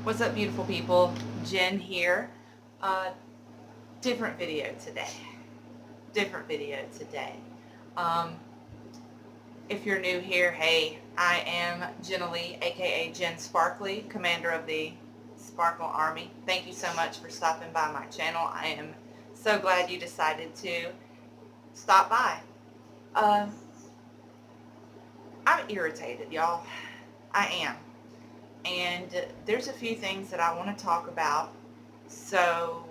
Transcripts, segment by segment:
What's up, beautiful people? Jen here. Uh, different video today. Different video today. Um, if you're new here, hey, I am Jenna Lee, aka Jen Sparkly, commander of the Sparkle Army. Thank you so much for stopping by my channel. I am so glad you decided to stop by. Uh, I'm irritated, y'all. I am. And there's a few things that I want to talk about. So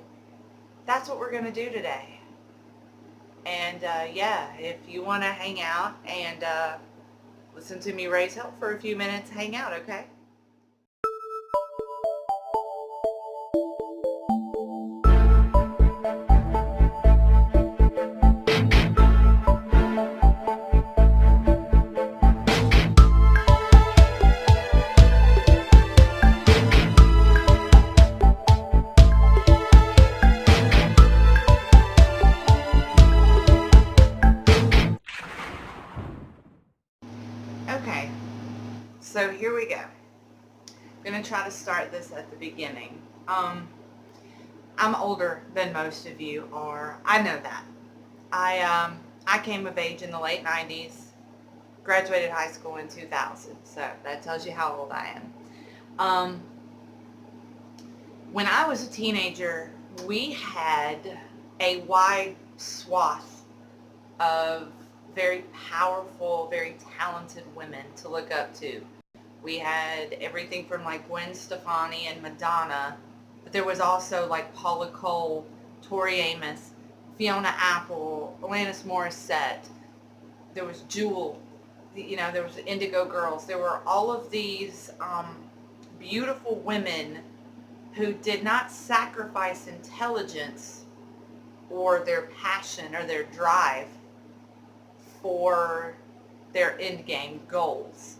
that's what we're going to do today. And yeah, if you want to hang out and listen to me raise hell for a few minutes, hang out, okay? Okay, so here we go. I'm going to try to start this at the beginning. I'm older than most of you are. I know that. I came of age in the late 90s, graduated high school in 2000, so that tells you how old I am. When I was a teenager, we had a wide swath of very powerful, very talented women to look up to. We had everything from like Gwen Stefani and Madonna, but there was also like Paula Cole, Tori Amos, Fiona Apple, Alanis Morissette. There was Jewel, there was the Indigo Girls. There were all of these beautiful women who did not sacrifice intelligence or their passion or their drive for their end game goals.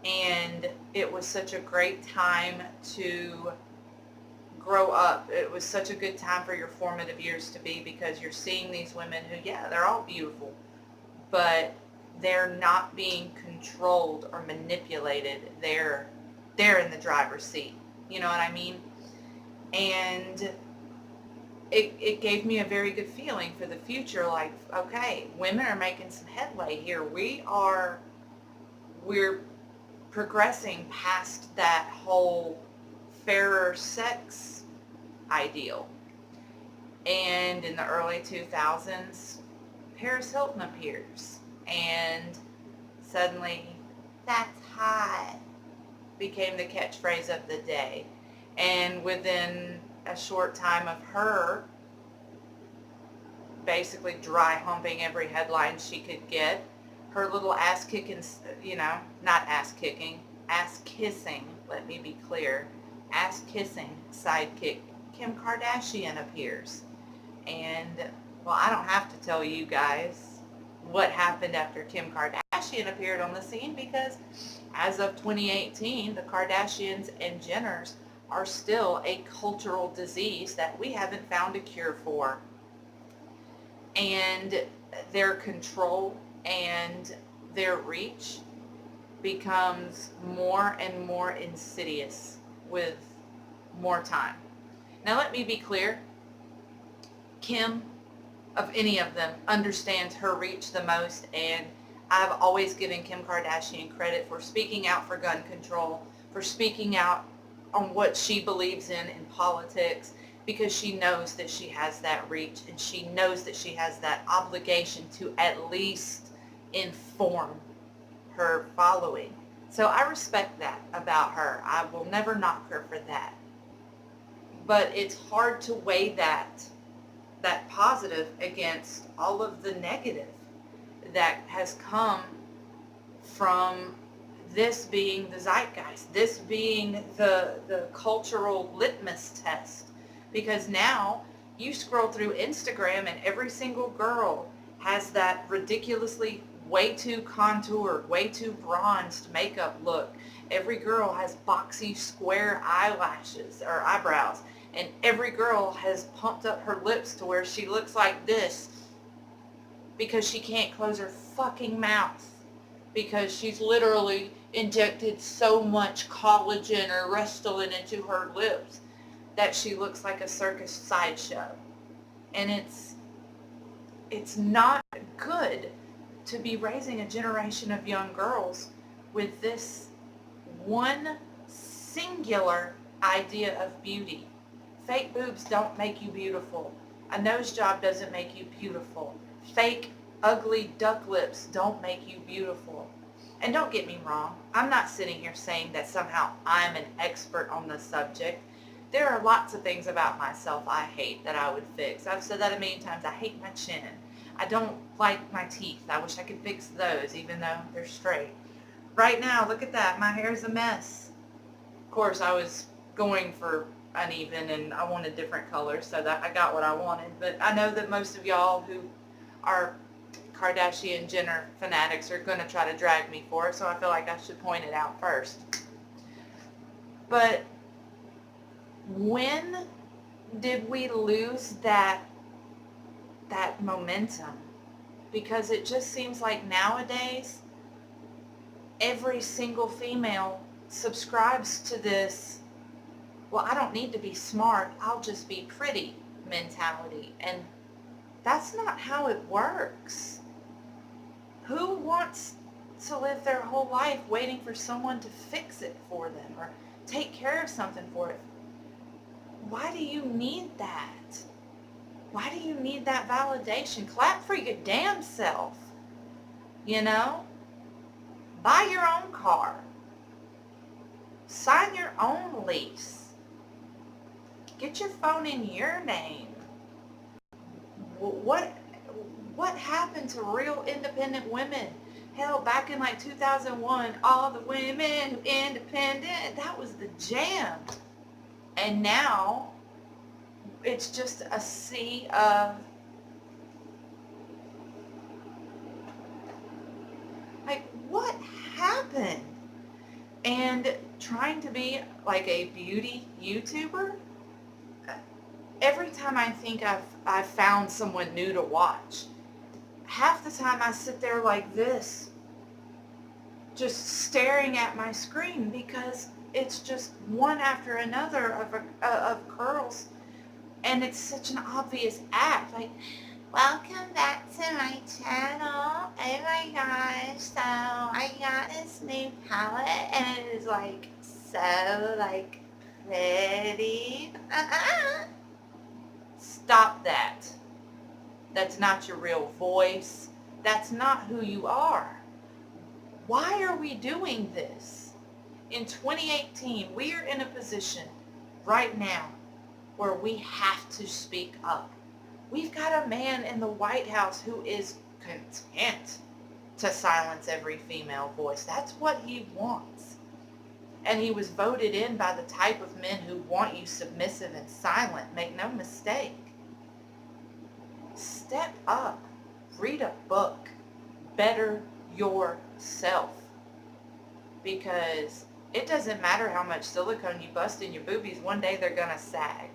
And it was such a great time to grow up. It was such a good time for your formative years to be, because you're seeing these women who, yeah, they're all beautiful, but they're not being controlled or manipulated. They're in the driver's seat. You know what I mean? And it gave me a very good feeling for the future. Like, okay, women are making some headway here. We're progressing past that whole fairer sex ideal. And in the early 2000s, Paris Hilton appears, and suddenly, "That's hot" became the catchphrase of the day. And within a short time of her basically dry humping every headline she could get, her little ass kicking, not ass kicking, ass kissing, let me be clear, ass kissing sidekick, Kim Kardashian appears. And, well, I don't have to tell you guys what happened after Kim Kardashian appeared on the scene, because as of 2018, the Kardashians and Jenners are still a cultural disease that we haven't found a cure for. And their control and their reach becomes more and more insidious with more time. Now, let me be clear. Kim, of any of them, understands her reach the most, and I've always given Kim Kardashian credit for speaking out for gun control, for speaking out on what she believes in politics, because she knows that she has that reach, and she knows that she has that obligation to at least inform her following. So I respect that about her. I will never knock her for that. But it's hard to weigh that positive against all of the negative that has come from this being the zeitgeist, this being the cultural litmus test. Because now you scroll through Instagram and every single girl has that ridiculously way too contoured, way too bronzed makeup look. Every girl has boxy square eyelashes or eyebrows, and every girl has pumped up her lips to where she looks like this because she can't close her fucking mouth, because she's literally injected so much collagen or Restylane into her lips that she looks like a circus sideshow. And it's not good to be raising a generation of young girls with this one singular idea of beauty. Fake boobs don't make you beautiful. A nose job doesn't make you beautiful. Fake ugly duck lips don't make you beautiful. And don't get me wrong, I'm not sitting here saying that somehow I'm an expert on the subject. There are lots of things about myself I hate that I would fix. I've said that a million times. I hate my chin. I don't like my teeth. I wish I could fix those even though they're straight. Right now, look at that. My hair's a mess. Of course, I was going for uneven and I wanted different colors, so that I got what I wanted. But I know that most of y'all who are Kardashian Jenner fanatics are going to try to drag me for it, so I feel like I should point it out first. But when did we lose that momentum? Because it just seems like nowadays every single female subscribes to this, well, I don't need to be smart, I'll just be pretty mentality. And that's not how it works. Who wants to live their whole life waiting for someone to fix it for them or take care of something for it? Why do you need that? Why do you need that validation? Clap for your damn self. You know? Buy your own car. Sign your own lease. Get your phone in your name. What happened to real independent women? Hell, back in like 2001, all the women who independent, that was the jam. And now it's just a sea of like, what happened? And trying to be like a beauty YouTuber, every time I think I've found someone new to watch, half the time I sit there like this, just staring at my screen, because it's just one after another of curls, and it's such an obvious act. Like, welcome back to my channel. Oh my gosh, so I got this new palette, and it is like so like pretty. Stop that. That's not your real voice. That's not who you are. Why are we doing this? In 2018, we are in a position right now where we have to speak up. We've got a man in the White House who is content to silence every female voice. That's what he wants. And he was voted in by the type of men who want you submissive and silent. Make no mistake. Step up. Read a book. Better yourself. Because it doesn't matter how much silicone you bust in your boobies, one day they're going to sag.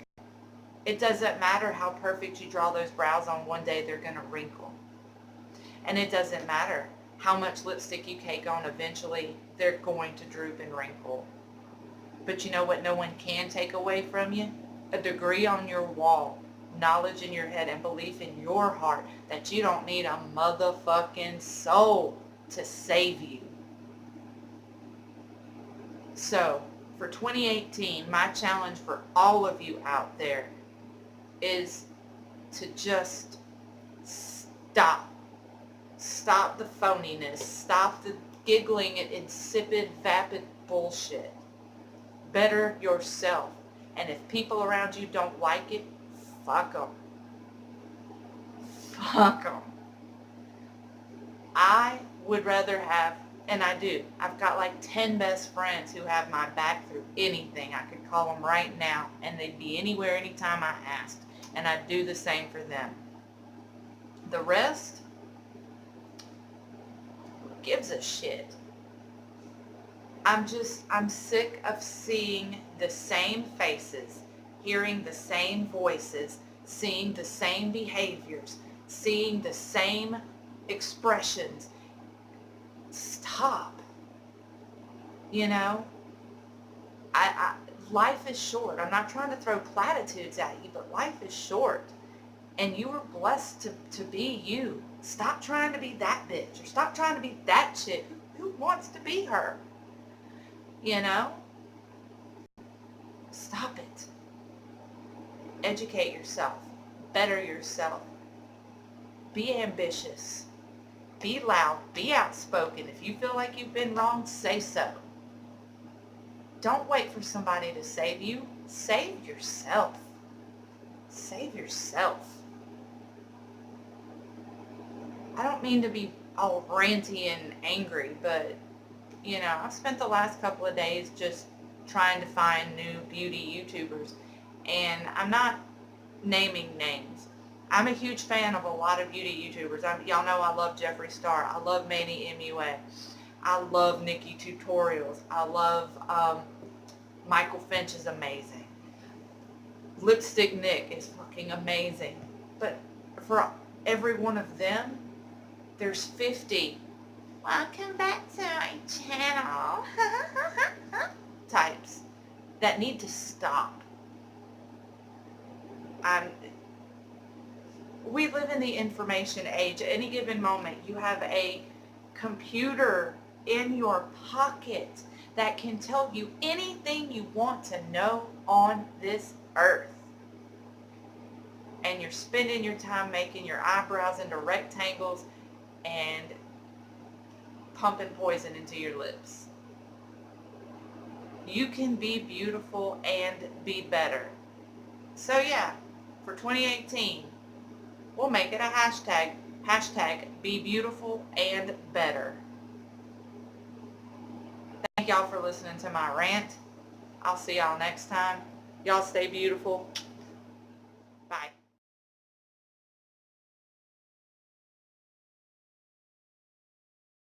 It doesn't matter how perfect you draw those brows on, one day they're going to wrinkle. And it doesn't matter how much lipstick you cake on, eventually they're going to droop and wrinkle. But you know what no one can take away from you? A degree on your wall, knowledge in your head, and belief in your heart that you don't need a motherfucking soul to save you. So, for 2018, my challenge for all of you out there is to just stop. Stop the phoniness. Stop the giggling at insipid, vapid bullshit. Better yourself. And if people around you don't like it, fuck them. Fuck them. I would rather have, and I do, I've got like 10 best friends who have my back through anything. I could call them right now, and they'd be anywhere, anytime I asked. And I'd do the same for them. The rest, who gives a shit? I'm sick of seeing the same faces, hearing the same voices, seeing the same behaviors, seeing the same expressions. Stop. You know, life is short. I'm not trying to throw platitudes at you, but life is short. And you were blessed to be you. Stop trying to be that bitch, or stop trying to be that chick. Who wants to be her? You know? Stop it. Educate yourself. Better yourself. Be ambitious. Be loud. Be outspoken. If you feel like you've been wrong, say so. Don't wait for somebody to save you. Save yourself. Save yourself. I don't mean to be all ranty and angry, but, you know, I've spent the last couple of days just trying to find new beauty YouTubers, and I'm not naming names. I'm a huge fan of a lot of beauty YouTubers. Y'all know I love Jeffree Star. I love Manny MUA. I love Nikki Tutorials. I love Michael Finch is amazing. Lipstick Nick is fucking amazing. But for every one of them, there's 50 welcome back to my channel types that need to stop. We live in the information age. At any given moment, you have a computer in your pocket that can tell you anything you want to know on this earth. And you're spending your time making your eyebrows into rectangles and pumping poison into your lips. You can be beautiful and be better. So yeah, for 2018, we'll make it a hashtag. Hashtag be beautiful and better. Thank y'all for listening to my rant. I'll see y'all next time. Y'all stay beautiful. Bye.